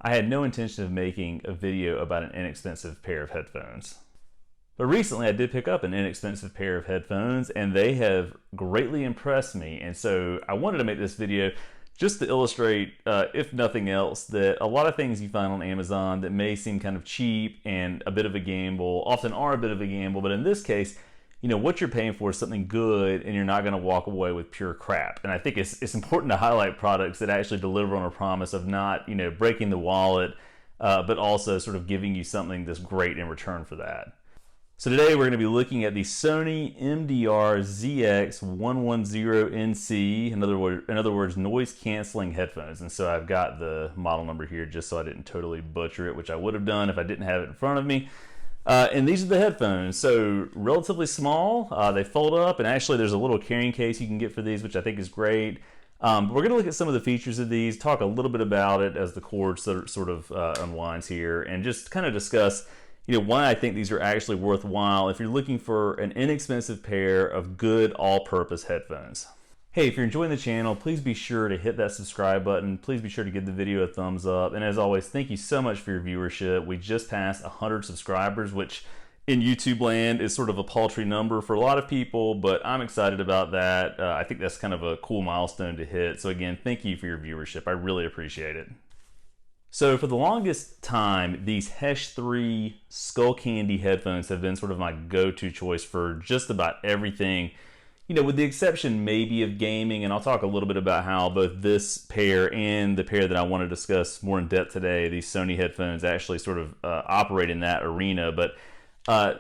I had no intention of making a video about an inexpensive pair of headphones. But recently I did pick up an inexpensive pair of headphones and they have greatly impressed me. And so I wanted to make this video just to illustrate, if nothing else, that a lot of things you find on Amazon that may seem kind of cheap and a bit of a gamble, often are a bit of a gamble, but in this case, you know, what you're paying for is something good and you're not going to walk away with pure crap. And I think it's important to highlight products that actually deliver on a promise of not, you know, breaking the wallet, but also sort of giving you something that's great in return for that. So today we're going to be looking at the Sony MDRZX110NC, in other words, noise canceling headphones. And so I've got the model number here just so I didn't totally butcher it, which I would have done if I didn't have it in front of me. And these are the headphones, so relatively small, they fold up, and actually there's a little carrying case you can get for these, which I think is great. But we're going to look at some of the features of these, talk a little bit about it as the cord sort of unwinds here, and just kind of discuss, you know, why I think these are actually worthwhile if you're looking for an inexpensive pair of good all-purpose headphones. Hey, if you're enjoying the channel, please be sure to hit that subscribe button. Please be sure to give the video a thumbs up. And as always, thank you so much for your viewership. We just passed 100 subscribers, which in YouTube land is sort of a paltry number for a lot of people, but I'm excited about that. I think that's kind of a cool milestone to hit. So again, thank you for your viewership. I really appreciate it. So for the longest time, these Hesh 3 Skull Candy headphones have been sort of my go-to choice for just about everything, you know, with the exception maybe of gaming, and I'll talk a little bit about how both this pair and the pair that I want to discuss more in depth today, these Sony headphones, actually sort of operate in that arena. But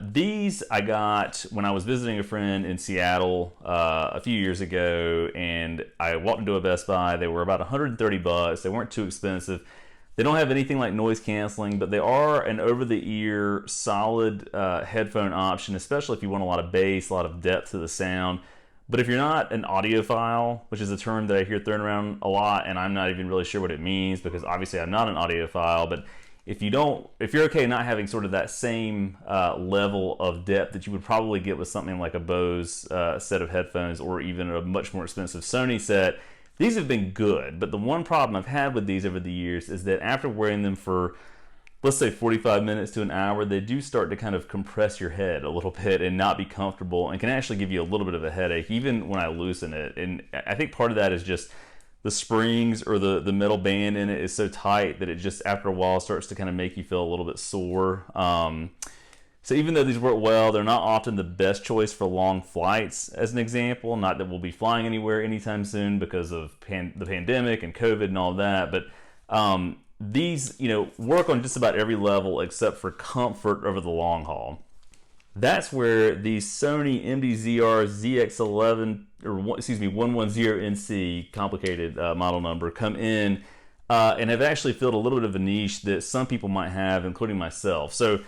these I got when I was visiting a friend in Seattle a few years ago, and I walked into a Best Buy. They were about 130 bucks. They weren't too expensive. They don't have anything like noise canceling, but they are an over-the-ear solid headphone option, especially if you want a lot of bass, a lot of depth to the sound. But if you're not an audiophile, which is a term that I hear thrown around a lot, and I'm not even really sure what it means because obviously I'm not an audiophile, but if you're okay not having sort of that same level of depth that you would probably get with something like a Bose set of headphones or even a much more expensive Sony set, these have been good. But the one problem I've had with these over the years is that after wearing them for, let's say 45 minutes to an hour, they do start to kind of compress your head a little bit and not be comfortable and can actually give you a little bit of a headache even when I loosen it. And I think part of that is just the springs or the metal band in it is so tight that it just after a while starts to kind of make you feel a little bit sore. So even though these work well, they're not often the best choice for long flights, as an example. Not that we'll be flying anywhere anytime soon because of the pandemic and COVID and all that, but these, you know, work on just about every level except for comfort over the long haul. That's where the Sony MDRZX11 110NC, complicated model number, come in and have actually filled a little bit of a niche that some people might have, including myself. So,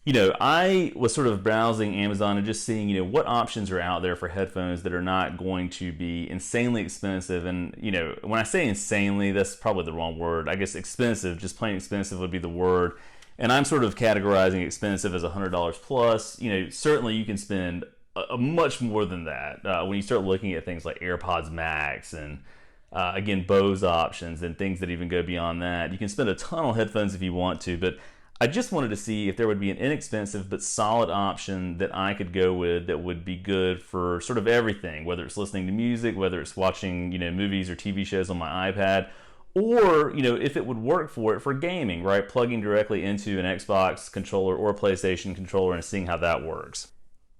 you know, I was sort of browsing Amazon and just seeing, you know, what options are out there for headphones that are not going to be insanely expensive. And, you know, when I say insanely, that's probably the wrong word. I guess expensive, just plain expensive would be the word. And I'm sort of categorizing expensive as $100 plus. You know, certainly you can spend a much more than that when you start looking at things like AirPods Max and again, Bose options and things that even go beyond that. You can spend a ton on headphones if you want to, but I just wanted to see if there would be an inexpensive but solid option that I could go with that would be good for sort of everything, whether it's listening to music, whether it's watching, you know, movies or TV shows on my iPad, or, you know, if it would work for it for gaming, right? Plugging directly into an Xbox controller or a PlayStation controller and seeing how that works.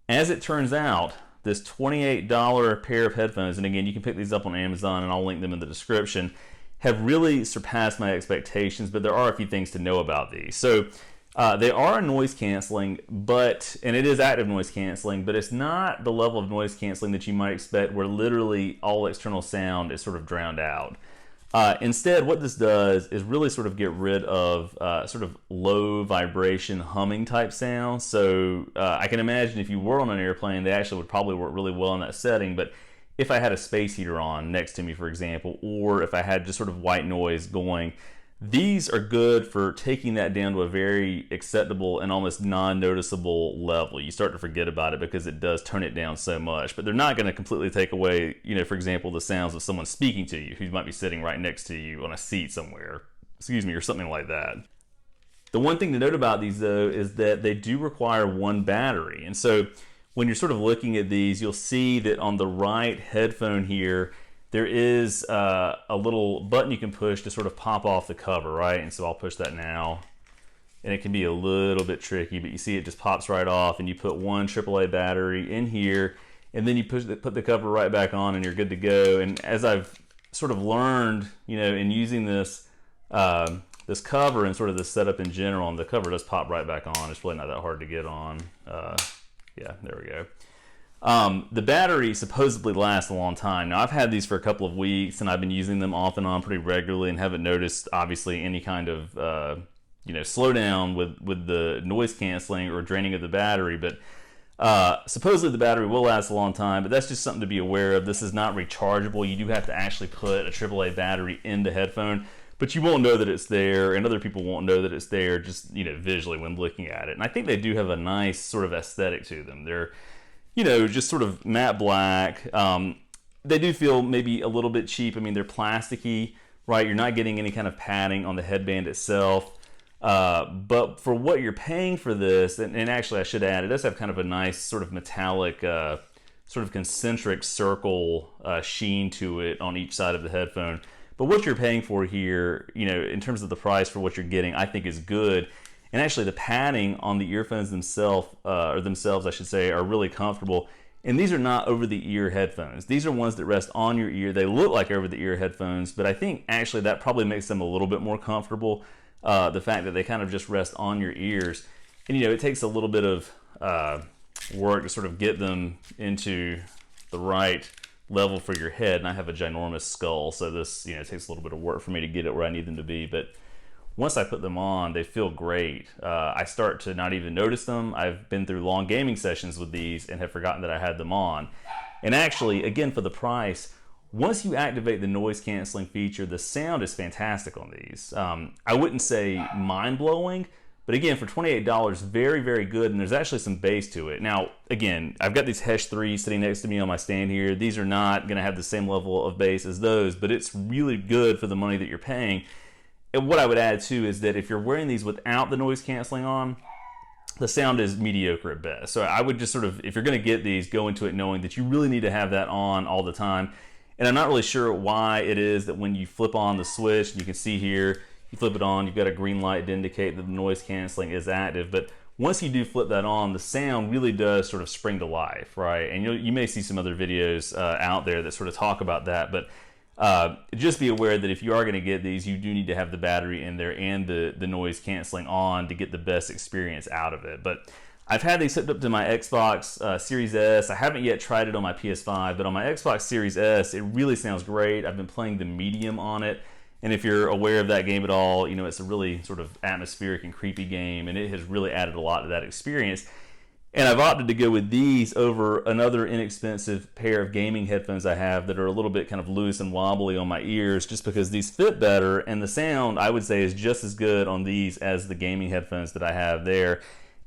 As it turns out, this $28 pair of headphones, and again, you can pick these up on Amazon and I'll link them in the description, have really surpassed my expectations, but there are a few things to know about these. So they are noise canceling, and it is active noise canceling, but it's not the level of noise canceling that you might expect where literally all external sound is sort of drowned out. Instead, what this does is really sort of get rid of sort of low vibration humming type sounds. So I can imagine if you were on an airplane, they actually would probably work really well in that setting, but if I had a space heater on next to me, for example, or if I had just sort of white noise going, these are good for taking that down to a very acceptable and almost non-noticeable level. You start to forget about it because it does turn it down so much, but they're not going to completely take away, you know, for example, the sounds of someone speaking to you who might be sitting right next to you on a seat somewhere. excuse me, or something like that. The one thing to note about these though is that they do require one battery. And so when you're sort of looking at these, you'll see that on the right headphone here, there is a little button you can push to sort of pop off the cover, right? And so I'll push that now. And it can be a little bit tricky, but you see it just pops right off, and you put one AAA battery in here, and then you put the cover right back on, and you're good to go. And as I've sort of learned, you know, in using this this cover and sort of this setup in general, and the cover does pop right back on. It's really not that hard to get on. Yeah, there we go. The battery supposedly lasts a long time. Now, I've had these for a couple of weeks, and I've been using them off and on pretty regularly, and haven't noticed, obviously, any kind of you know, slowdown with the noise canceling or draining of the battery. But supposedly the battery will last a long time, but that's just something to be aware of. This is not rechargeable. You do have to actually put a AAA battery in the headphone, but you won't know that it's there, and other people won't know that it's there just, you know, visually when looking at it. And I think they do have a nice sort of aesthetic to them. They're, you know, just sort of matte black. They do feel maybe a little bit cheap. I mean, they're plasticky, right? You're not getting any kind of padding on the headband itself. But for what you're paying for this, and actually I should add, it does have kind of a nice sort of metallic, sort of concentric circle sheen to it on each side of the headphone. But what you're paying for here, you know, in terms of the price for what you're getting, I think is good. And actually the padding on the earphones themselves, I should say, are really comfortable. And these are not over-the-ear headphones. These are ones that rest on your ear. They look like over-the-ear headphones, but I think actually that probably makes them a little bit more comfortable. The fact that they kind of just rest on your ears. And, you know, it takes a little bit of work to sort of get them into the right level for your head. And I have a ginormous skull, so this, you know, it takes a little bit of work for me to get it where I need them to be. But once I put them on, they feel great. I start to not even notice them. I've been through long gaming sessions with these and have forgotten that I had them on. And actually, again, for the price, once you activate the noise canceling feature, the sound is fantastic on these. I wouldn't say mind-blowing, but again, for $28, very, very good, and there's actually some bass to it. Now, again, I've got these Hesh 3s sitting next to me on my stand here. These are not going to have the same level of bass as those, but it's really good for the money that you're paying. And what I would add, too, is that if you're wearing these without the noise canceling on, the sound is mediocre at best. So I would just sort of, if you're going to get these, go into it knowing that you really need to have that on all the time. And I'm not really sure why it is that when you flip on the switch, you can see here, you flip it on, you've got a green light to indicate that the noise canceling is active. But once you do flip that on, the sound really does sort of spring to life, right? And you may see some other videos out there that sort of talk about that. But just be aware that if you are going to get these, you do need to have the battery in there and the noise canceling on to get the best experience out of it. But I've had these hooked up to my Xbox Series S. I haven't yet tried it on my PS5, but on my Xbox Series S, it really sounds great. I've been playing the medium on it, and if you're aware of that game at all, you know, it's a really sort of atmospheric and creepy game, and it has really added a lot to that experience. And I've opted to go with these over another inexpensive pair of gaming headphones I have that are a little bit kind of loose and wobbly on my ears, just because these fit better, and the sound, I would say, is just as good on these as the gaming headphones that I have there.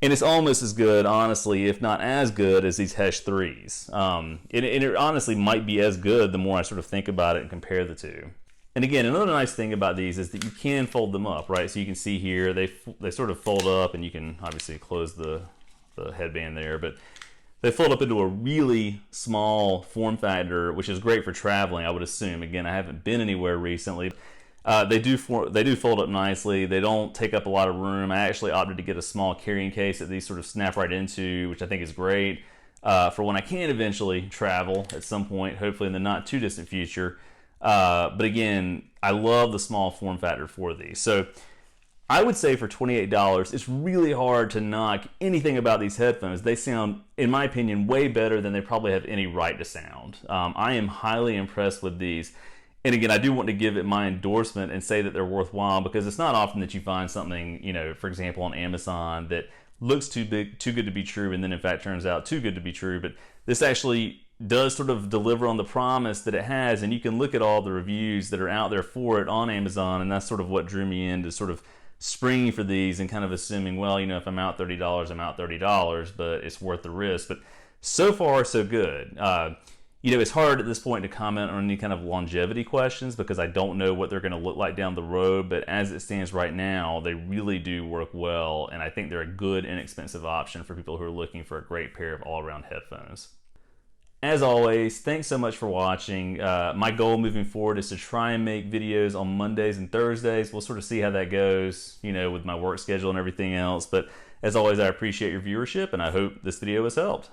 And it's almost as good, honestly, if not as good as these Hesh 3s. And it honestly might be as good the more I sort of think about it and compare the two. And again, another nice thing about these is that you can fold them up, right? So you can see here, they sort of fold up, and you can obviously close the headband there, but they fold up into a really small form factor, which is great for traveling, I would assume. Again, I haven't been anywhere recently. They do fold up nicely. They don't take up a lot of room. I actually opted to get a small carrying case that these sort of snap right into, which I think is great for when I can eventually travel at some point, hopefully in the not too distant future. But again, I love the small form factor for these. So I would say for $28, it's really hard to knock anything about these headphones. They sound, in my opinion, way better than they probably have any right to sound. I am highly impressed with these. And again, I do want to give it my endorsement and say that they're worthwhile, because it's not often that you find something, you know, for example, on Amazon that looks too good to be true, and then in fact turns out too good to be true. But this actually does sort of deliver on the promise that it has, and you can look at all the reviews that are out there for it on Amazon, and that's sort of what drew me into sort of springing for these and kind of assuming, well, you know, if I'm out $30, I'm out $30, but it's worth the risk. But so far, so good. it's hard at this point to comment on any kind of longevity questions because I don't know what they're going to look like down the road, but as it stands right now, they really do work well, and I think they're a good, inexpensive option for people who are looking for a great pair of all-around headphones. As always, thanks so much for watching. My goal moving forward is to try and make videos on Mondays and Thursdays. We'll sort of see how that goes, with my work schedule and everything else. But as always, I appreciate your viewership, and I hope this video has helped.